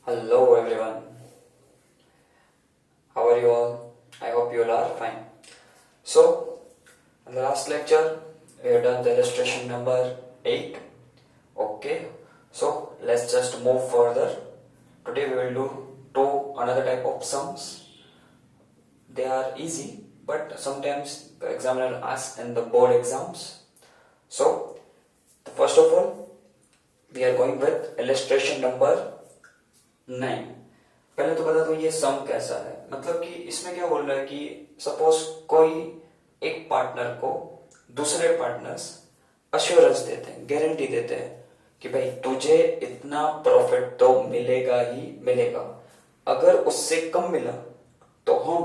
Hello everyone, how are you all? I hope you all are fine. So, in the last lecture, we have done the illustration number 8. Okay, so let's just move further. Today we will do another type of sums. They are easy, but sometimes the examiner asks in the board exams. So, first of all, we are going with illustration number 9. पहले तो बता दो ये सम कैसा है, मतलब कि इसमें क्या बोल रहा है कि सपोज कोई एक पार्टनर को दूसरे पार्टनर्स अश्योरेंस देते हैं, गारंटी देते हैं कि भाई तुझे इतना प्रॉफिट तो मिलेगा ही मिलेगा, अगर उससे कम मिला तो हम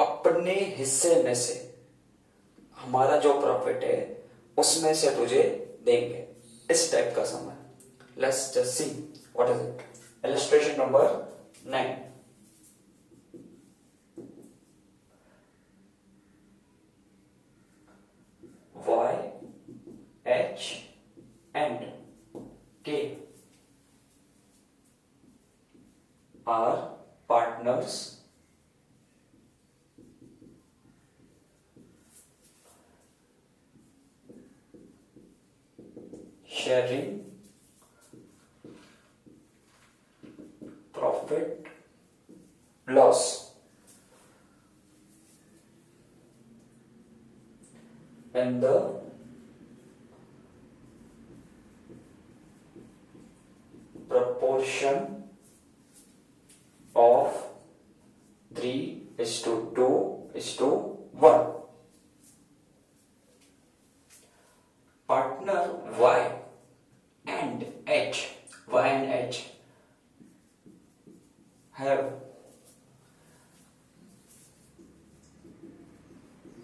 अपने हिस्से में से हमारा जो प्रॉफिट है उसमें से तुझे देंगे। इस टाइप का सम है। Let's just see what is it. Illustration number 9. Y, H and K are partners sharing profit loss in the proportion of 3:2:1. Partner Y and H have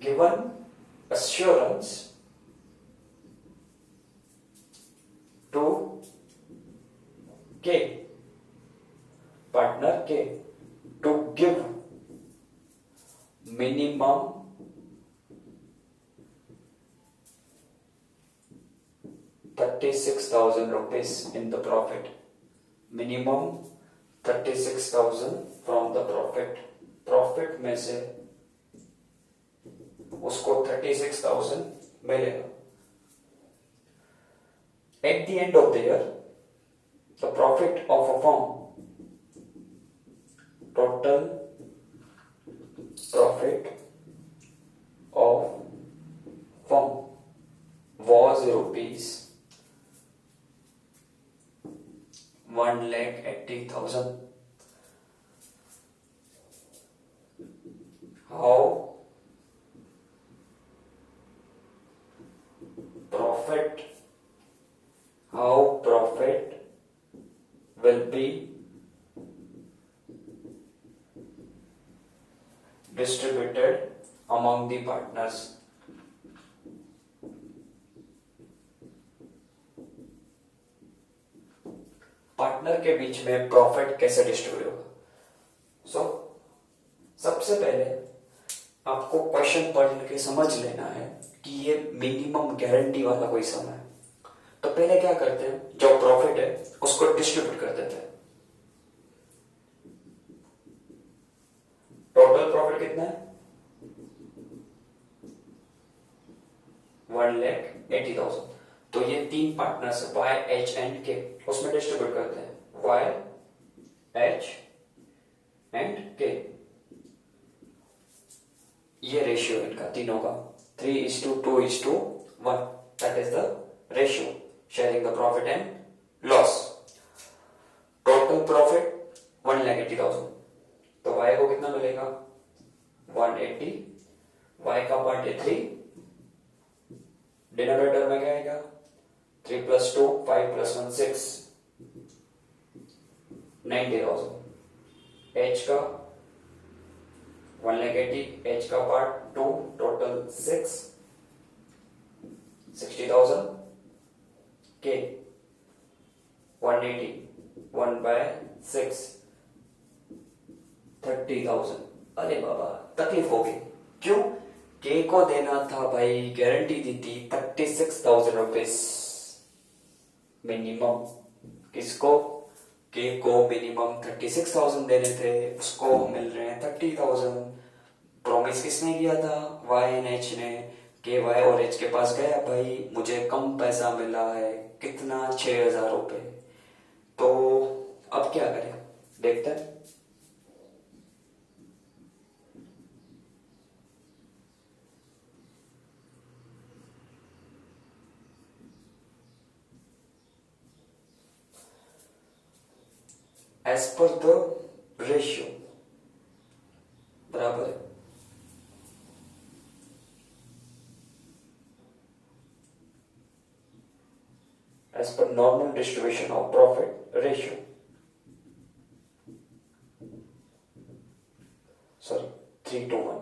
given assurance to K, partner K, to give minimum 36,000 rupees in the profit. Minimum 36,000 from the profit. Profit में से उसको 36,000 मिलेगा। At the end of the year, the profit of a firm, total profit of firm was rupees 1,80,000. How profit will be distributed among the partners. Partner के बीच में profit कैसे distribute होगा। सबसे पहले आपको क्वेश्चन पढ़ के समझ लेना है कि ये मिनिमम गारंटी वाला कोई सम है। तो पहले क्या करते हैं, जो प्रॉफिट है उसको डिस्ट्रीब्यूट कर देते हैं। टोटल प्रॉफिट कितना है? 1,80,000। तो ये तीन partners Y, H and K, उसमें डिस्ट्रीब्यूट करते हैं। Y, H एंड K, ये रेशियो इनका तीनों का 3:2:1, that is the ratio sharing the profit and loss. Total profit 1,80,000, तो Y को कितना मिलेगा? 180। Y का पार्ट है 3, डिनोमिनेटर में क्या आएगा? 3 + 2 5 + 1 6, 90,000। H का 1,80,000, H का पार्ट 2, टोटल 6, 60,000। K 180, 1/6, 30,000। अरे बाबा तकलीफ हो गई, क्यों? K को देना था भाई, गारंटी दी थी 36,000 रुपीज मिनिमम। किसको? के को मिनिमम 36,000 देने थे, उसको मिल रहे हैं 30,000। प्रॉमिस किसने किया था? वाई एंड एच ने। के वाई और एच के पास गया, भाई मुझे कम पैसा मिला है, कितना? 6,000 रुपये। तो अब क्या करें, देखते हैं। एज पर द रेशियो बराबर है as per normal distribution of profit ratio, sorry 3:1।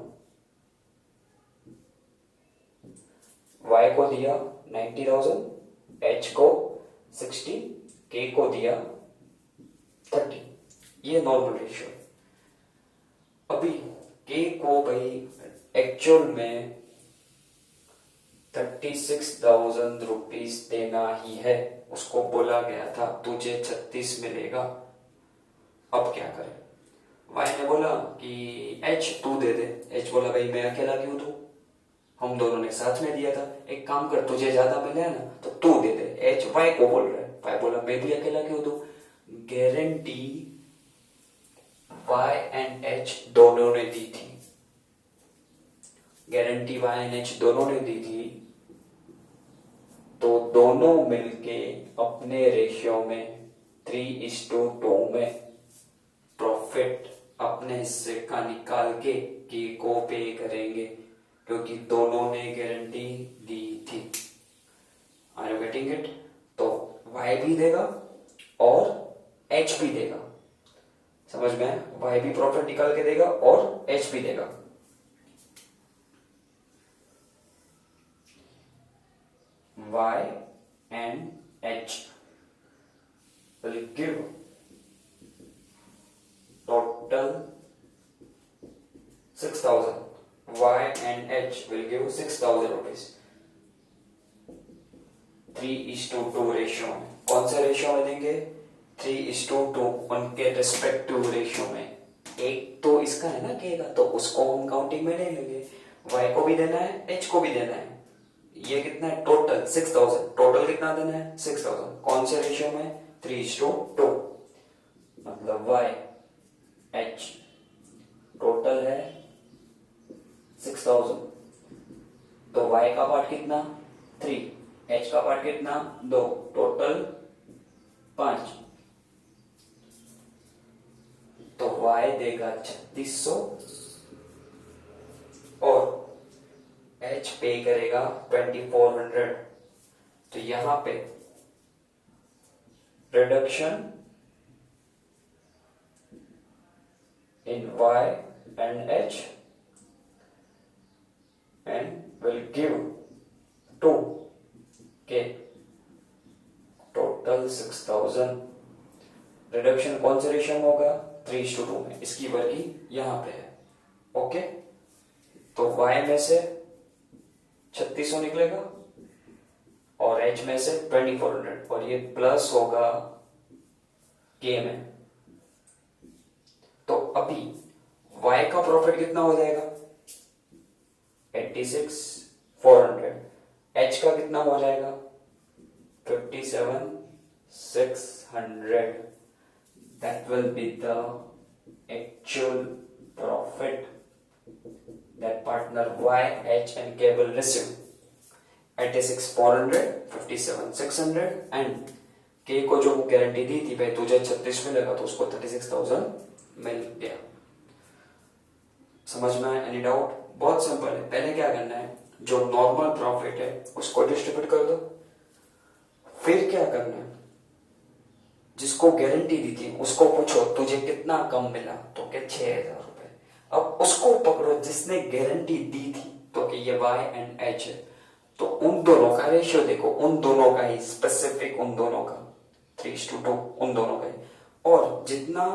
y को दिया 90,000, h को 60, k को दिया 30। ये नॉर्मल रेशियो। अभी k को भाई एक्चुअल में 36,000 रुपीज देना ही है, उसको बोला गया था तुझे 36 मिलेगा। अब क्या करें? वाई ने बोला कि एच तू दे दे। एच बोला भाई मैं अकेला क्यों दूं, हम दोनों ने साथ में दिया था, एक काम कर तुझे ज्यादा मिला है ना तो तू दे दे। एच वाई को बोल रहा है, वाई बोला मैं भी अकेला क्यों दूं। गारंटी वाई एंड एच दोनों ने दी थी, गारंटी वाई एंड एच दोनों ने दी थी, तो दोनों मिलके अपने रेशियो में 3:2 में प्रॉफिट अपने हिस्से का निकाल के को पे करेंगे, क्योंकि दोनों ने गारंटी दी थी। Are you getting it? तो y भी देगा और h भी देगा, समझ में? y भी प्रॉफिट निकाल के देगा और h भी देगा। y and h will give total 6,000. y and h will give 6,000 rupees। 3:2 ratio में। कौन सा रेशियो में देंगे? 3:2 उनके रेस्पेक्टिव रेशियो में। एक तो इसका है ना के का, तो उसको हम काउंटिंग में नहीं लेंगे। y को भी देना है, h को भी देना है। ये कितना है टोटल? 6,000। टोटल कितना देना है? 6,000। कौन से रेशियो में? 3:2। मतलब y h टोटल है 6,000, तो y का पार्ट कितना? 3, h का पार्ट कितना? 2, टोटल 5। तो y देगा 3,600 और h पे करेगा 2,400। तो यहां पे reduction in y and h and will give 2k, total 6,000। Reduction कौन से रेशियो में होगा? 3:2 में। इसकी वर्किंग यहां पे है। ओके, तो y में से 3,600 निकलेगा और h में से 2,400, और ये प्लस होगा k में। तो अभी y का प्रॉफिट कितना हो जाएगा? 86,400। h का कितना हो जाएगा? 57,600। That will be the actual profit that partner y, h and k will receive। 86,400, 57,600 and k को जो गारंटी दी थी भाई तुझे 36 मिलेगा, तो उसको 36,000 मिल गया। समझ में आया? Any doubt? बहुत सिंपल है। पहले क्या करना है, जो नॉर्मल प्रॉफिट है उसको डिस्ट्रीब्यूट कर दो। फिर क्या करना है, जिसको गारंटी दी थी उसको पूछो तुझे कितना कम मिला, तो क्या 6,000 रुपए। अब उसको पकड़ो जिसने गारंटी दी थी, तो कि ये y एंड h है, तो उन दोनों का रेशियो देखो, उन दोनों का ही स्पेसिफिक, उन दोनों का 3:2, उन दोनों का ही। और जितना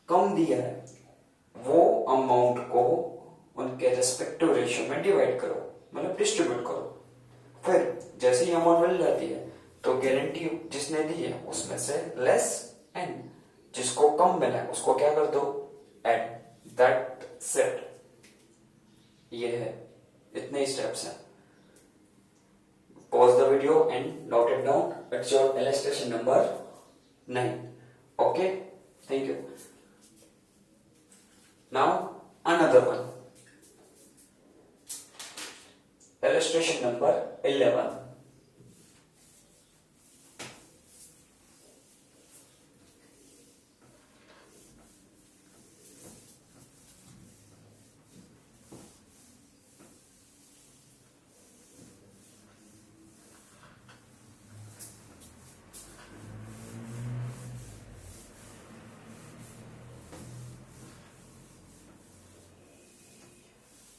कम दिया है वो अमाउंट को उनके रेस्पेक्टिव रेशियो में डिवाइड करो, मतलब डिस्ट्रीब्यूट करो। फिर जैसे ही अमाउंट मिल जाती है तो गारंटी जिसने दी है उसमें से लेस n जिसको कम मिला है उसको क्या कर दो, ऐड, दैट सेट। ये है, इतने ही स्टेप्स हैं। Pause the video and note it down. It's your illustration number 9. Okay, thank you. Now another one. Illustration number 11.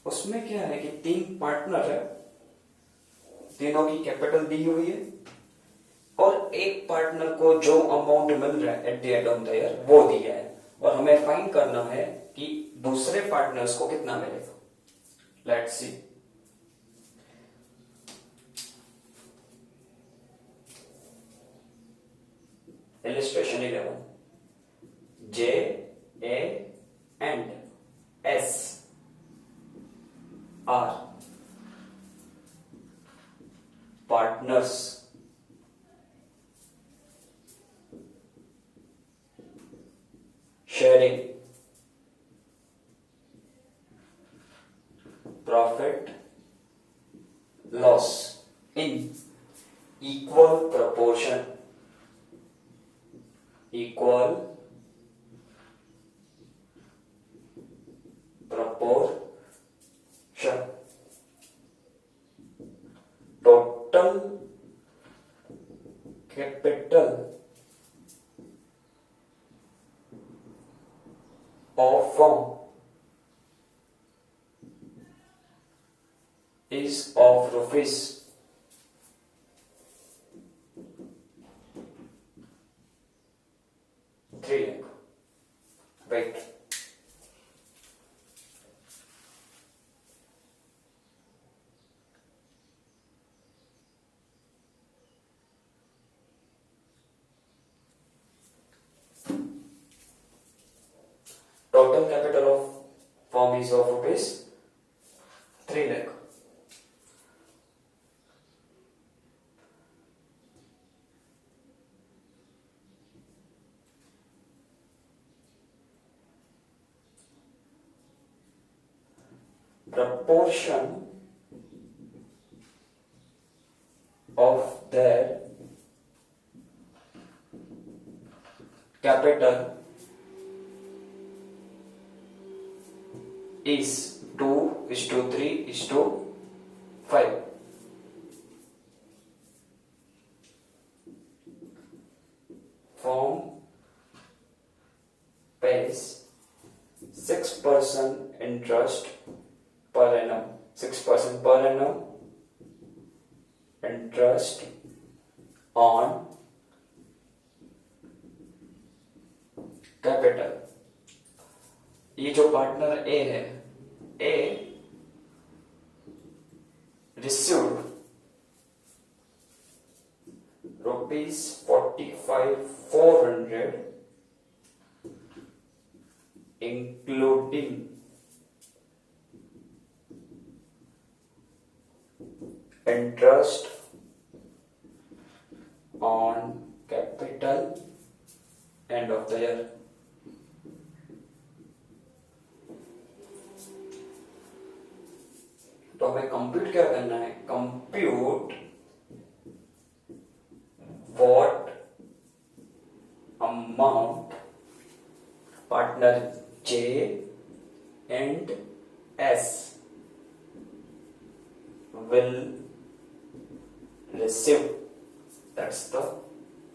उसमें क्या है कि 3 पार्टनर है, तीनों की कैपिटल दी हुई है, और एक पार्टनर को जो अमाउंट मिल रहा है at the end of the year वो दिया है, और हमें फाइंड करना है कि दूसरे पार्टनर्स को कितना मिलेगा। Let's see. Illustration 11, J, A and S are partners sharing profit loss in equal proportion, equal proportion. Total capital of firm is of rupees 3 lakh. Wait. Total capital of firm is of rupees 3 lakh. Proportion of their capital is 2:3:5. Firm pays 6% interest per annum. 6% per annum interest on capital. ये जो partner ए है, ए received ₹45,400 including interest on capital end of the year. तो हमें compute क्या करना है, compute what amount partner J and S will receive. That's the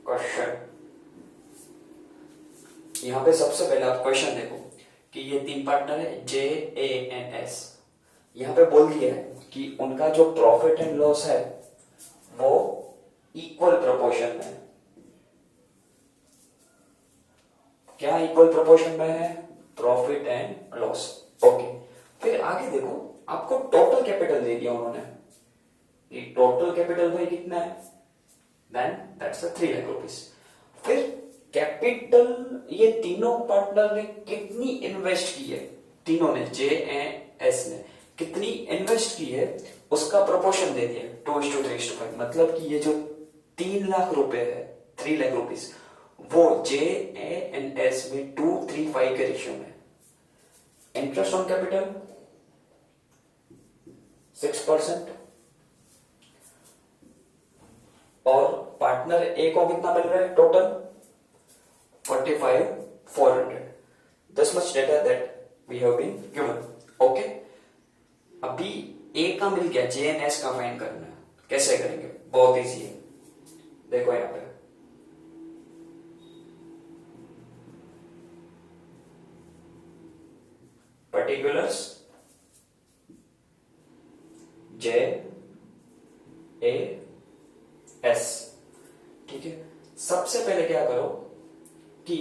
question. यहां पे सबसे पहले आप क्वेश्चन देखो कि ये 3 पार्टनर है J, A and S. यहां पे बोल दिया है कि उनका जो प्रॉफिट एंड लॉस है वो इक्वल प्रोपोर्शन में है। क्या इक्वल प्रोपोर्शन में है? Profit and loss. ओके, फिर आगे देखो, आपको टोटल कैपिटल दे दिया उन्होंने कि टोटल कैपिटल भाई कितना है, देन दैट्स 3 लाख रुपीस। फिर कैपिटल ये तीनों पार्टनर ने कितनी इन्वेस्ट की है, तीनों ने JS ने कितनी इन्वेस्ट की है उसका प्रोपोर्शन दे दिया 2:3:5। मतलब कि ये जो 3 लाख रुपए है, 3 लाख रुपीस, वो JANS में 2:3:5 के रेशियो में। इंटरेस्ट ऑन कैपिटल 6% और पार्टनर ए को कितना मिल रहा है total 45,400। This much data that we have been given. Okay, अभी ए का मिल गया, JNS का फाइंड करना है। कैसे करेंगे, बहुत इजी है। देखो यहां पे पर्टिकुलर्स JAS, ठीक है। सबसे पहले क्या करो कि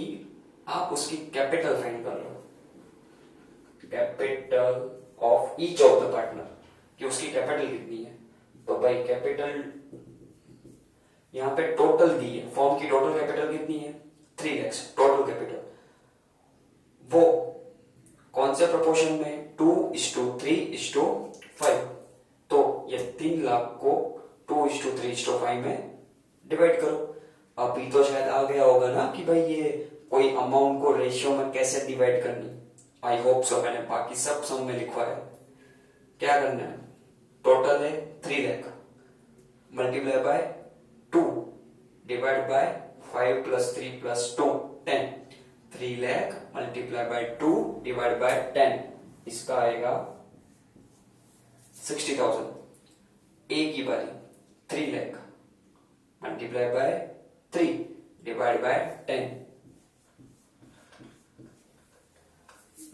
आप उसकी कैपिटल फाइंड कर लो, capital of each of the partner, कि उसकी कैपिटल कितनी है। तो भाई कैपिटल यहां पे टोटल दी है, फॉर्म की टोटल कैपिटल कितनी है 3 लाख टोटल कैपिटल। वो कौन से प्रोपोर्शन में 2:3:5। तो ये 3 लाख को 2:3:5 में डिवाइड करो। अभी तो शायद आ गया होगा ना कि भाई ये कोई अमाउंट को रेशियो में कैसे डिवाइड करनी। आई होप सो, मैंने बाकी सब सम में लिखवाया। क्या करना है, टोटल है 3 lakh multiply by 2 divide by 5 + 3 + 2 10। 3 lakh multiply by 2 divide by 10, इसका आएगा 60,000। ए की बारी 3 lakh multiply by 3 divide by 10,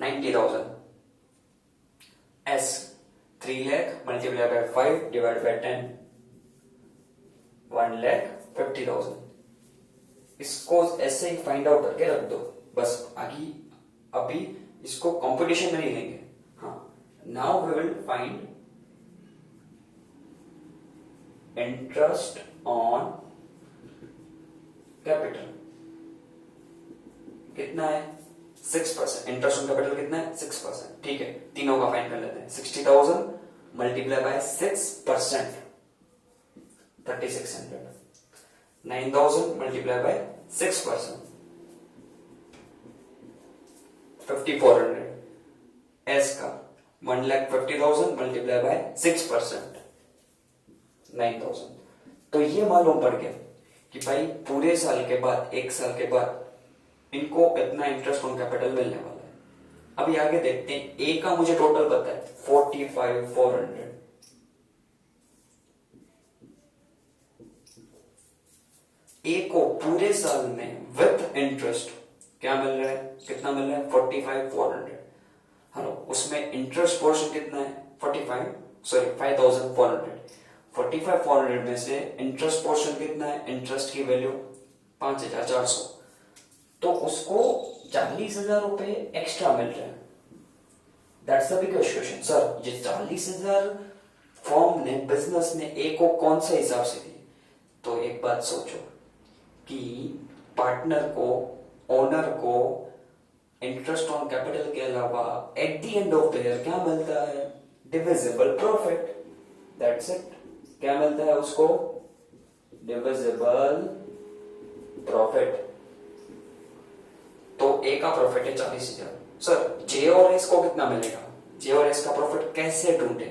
90,000। S 3 lakh multiply by 5 divide by 10, 1,50,000। इसको ऐसे ही फाइंड आउट करके रख दो बस। आगे अभी इसको कंपटीशन में नहीं लेंगे। हाँ, now we will find interest on capital. कितना है 6%। इंटरेस्ट ऑन कैपिटल कितना है 6%। ठीक है, तीनों का फाइंड कर लेते हैं। 60,000 multiply by 6% 3600। 9,000 multiply by 6% 5,400। S का 1,50,000 मल्टीप्लाई बाय 6% 9,000। तो ये मालूम पड़ गया कि भाई पूरे साल के बाद, 1 साल के बाद इनको इतना इंटरेस्ट ऑन कैपिटल मिलने वाला है। अभी आगे देखते हैं। ए का मुझे टोटल पता है 45,400। ए को पूरे साल में विथ इंटरेस्ट क्या मिल रहा है, कितना मिल रहा है 45,400। हेलो, उसमें इंटरेस्ट पोर्शन कितना है 5,400। 45,400 में से इंटरेस्ट पोर्शन कितना है, इंटरेस्ट की वैल्यू 5,400। तो उसको 40,000 रुपए एक्स्ट्रा मिल रहे हैं। That's the biggest question. Sir, ये 40,000 फॉर्म ने, बिजनेस ने ए को कौन सा हिसाब से दी। तो एक बात सोचो कि पार्टनर को, ओनर को इंटरेस्ट ऑन कैपिटल के अलावा at the end of the year क्या मिलता है, डिविजिबल प्रॉफिट। That's it. क्या मिलता है उसको, डिविजिबल प्रॉफिट। तो ए का प्रॉफिट है 40,000। सर, जे और एस को कितना मिलेगा, जे और एस का प्रॉफिट कैसे ढूंढे।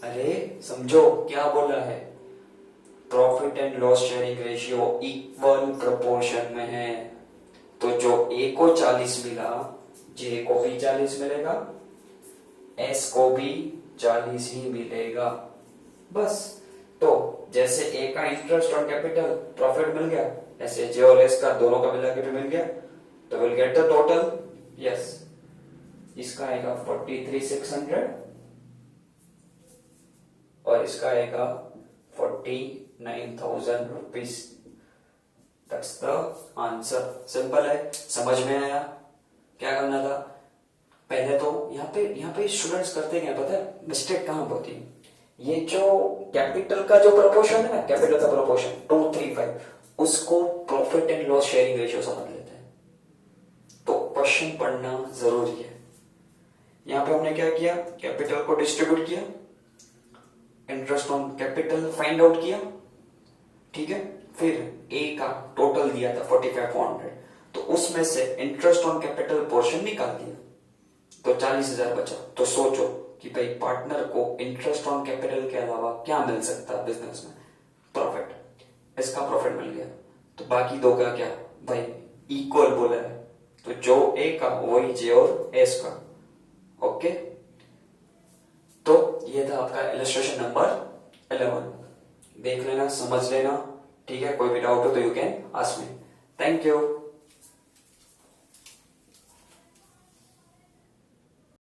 अरे समझो क्या बोला है, profit and loss sharing ratio equal proportion में है। तो जो ए को 40 मिला, जे को भी 40 मिलेगा, एस को भी 40 ही मिलेगा। बस। तो जैसे ए का इंटरेस्ट ऑन कैपिटल प्रॉफिट मिल गया, ऐसे जे और एस का दोनों का मिला के भी मिल गया। तो will get the total. Yes, इसका आएगा 43,600 और इसका आएगा 49,000 rupees. That's the answer. Simple है, समझ में आया क्या करना था। पहले तो यहाँ पे स्टूडेंट्स करते क्या पता है, मिस्टेक कहां होती है। ये जो कैपिटल का जो प्रोपोर्शन है ना, कैपिटल का प्रोपोर्शन 2:3:5, उसको profit and loss sharing ratio समझ लेते हैं। क्वेश्चन पढ़ना जरूरी है। यहाँ पे हमने क्या किया, कैपिटल को डिस्ट्रीब्यूट किया, interest on capital find out किया, ठीक है। फिर ए का टोटल दिया था 45,400, तो उसमें से इंटरेस्ट ऑन कैपिटल पोर्शन निकाल दिया, तो 40,000 बचा। तो सोचो कि भाई पार्टनर को इंटरेस्ट ऑन कैपिटल के अलावा क्या मिल सकता है बिजनेस में, प्रॉफिट, इसका प्रॉफिट मिल गया। तो बाकी दो का क्या भाई, इक्वल बोला है, तो जो ए का वही जे और एस का। ओके, तो ये था आपका इलस्ट्रेशन नंबर 11। देख लेना, समझ लेना, ठीक है। कोई भी डाउट हो तो you can ask me. Thank you.